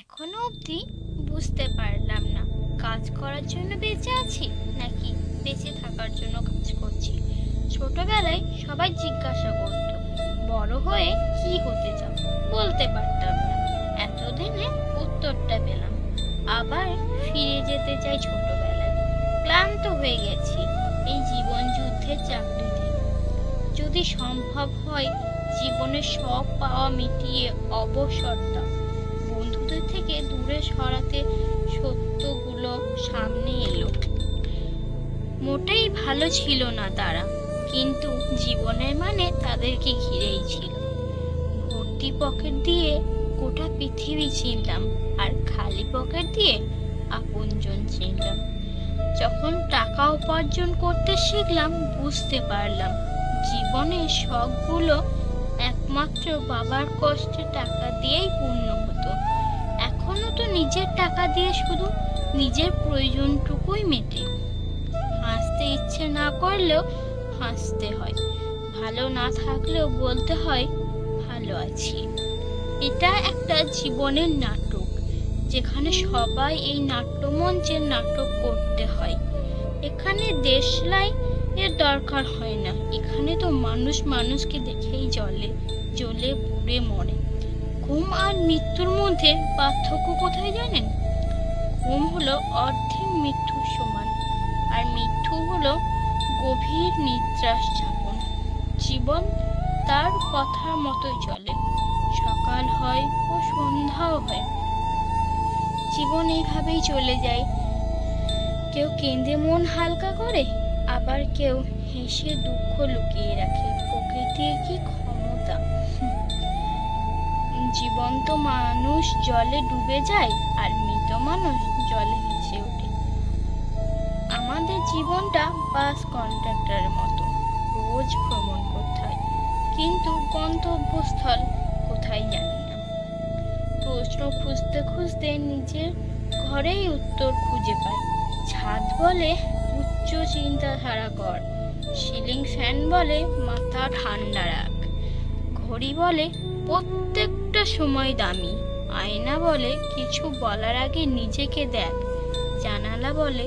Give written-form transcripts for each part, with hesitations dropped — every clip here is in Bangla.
এখনো অবধি বুঝতে পারলাম না কাজ করার জন্য বেঁচে আছি নাকি বেঁচে থাকার জন্য কাজ করছি। ছোটবেলায় সবাই জিজ্ঞাসা করতো বড় হয়ে কি হতে চাও, বলতে পারতাম না। এতদিনে উত্তরটা পেলাম। আবার ফিরে যেতে চাই ছোটবেলায়। ক্লান্ত হয়ে গেছি এই জীবন যুদ্ধের চাকরি থেকে। যদি সম্ভব হয় জীবনের সব পাওয়া মিটিয়ে অবসরটা বন্ধুদের থেকে দূরে সরাতে সত্যগুলো সামনে এলো। মোটেই ভালো ছিল না তারা, কিন্তু জীবনের মানে তাদেরকে ঘিরেই ছিল। ভর্তি পকেট দিয়ে গোটা পৃথিবী চিনলাম, আর খালি পকেট দিয়ে আপনজন চিনলাম। যখন টাকা উপার্জন করতে শিখলাম বুঝতে পারলাম জীবনের শখগুলো একমাত্র বাবার কষ্টে টাকা দিয়েই পূর্ণ হতো। এখনো তো নিজের টাকা দিয়ে শুধু নিজের প্রয়োজনটুকুই মেটে। হাসতে ইচ্ছে না করলেও হাসতে হয়, ভালো না থাকলেও বলতে হয় ভালো আছি। এটা একটা জীবনের নাটক, যেখানে সবাই এই নাট্যমঞ্চের নাটক করতে হয়। এখানে দেশলাই এর দরকার হয় না, এখানে তো মানুষ মানুষকে দেখেই জ্বলে পুড়ে মরে। ঘুম আর মৃত্যুর মধ্যে পার্থক্য কোথায় জানেন? ঘুম হলো অর্ধেক মৃত্যুর সমান, আর মৃত্যু হলো গভীর নিদ্রার যাপন। জীবন তার কথার মতোই চলে, সকাল হয় ও সন্ধ্যাও হয়। জীবন এইভাবেই চলে যায়। কেউ কেঁদে মন হালকা করে, আবার কেউ হেসে দুঃখ লুকিয়ে রাখে। প্রকৃতির কি ক্ষমতা! জীবন্ত মানুষ জলে ডুবে যায়, আর মৃত মানুষ জলে ভেসে ওঠে। আমাদের জীবনটা বাস কন্ট্রাক্টরের মতো, রোজ ভ্রমণ করতে হয়, কিন্তু গন্তব্যস্থল কোথায় জানি না। প্রশ্ন খুঁজতে খুঁজতে নিজের ঘরেই উত্তর খুঁজে পাই। ছাদ বলে উচ্চ চিন্তাধারা কর, সিলিং ফ্যান বলে মাথা ঠান্ডা রাখ, ঘড়ি বলে প্রত্যেকটা সময় দামি, আয়না বলে কিছু বলার আগে নিজেকে দেখ, জানালা বলে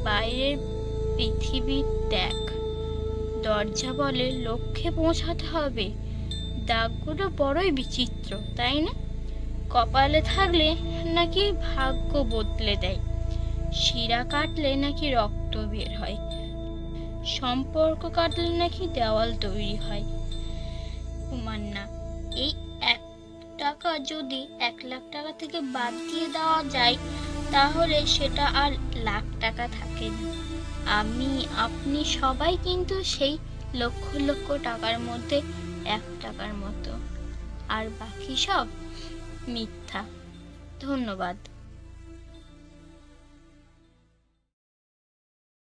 বাইরের পৃথিবী দেখ, দরজা বলে লক্ষ্যে পৌঁছাতে হবে। দাগগুলো বড়ই বিচিত্র, তাই না? কপালে থাকলে নাকি ভাগ্য বদলে দেয়, শিরা কাটলে নাকি রক্ত বের হয়, সম্পর্ক কাটলে নাকি দেওয়াল তৈরি হয়। না, এই 1 টাকা যদি 1 লাখ টাকা থেকে বাদ দিয়ে দেওয়া যায়, তাহলে সেটা আর লাখ টাকা থাকে না। আমি, আপনি সবাই কিন্তু সেই লক্ষ লক্ষ টাকার মধ্যে 1 টাকার মতো, আর বাকি সব মিথ্যা। ধন্যবাদ।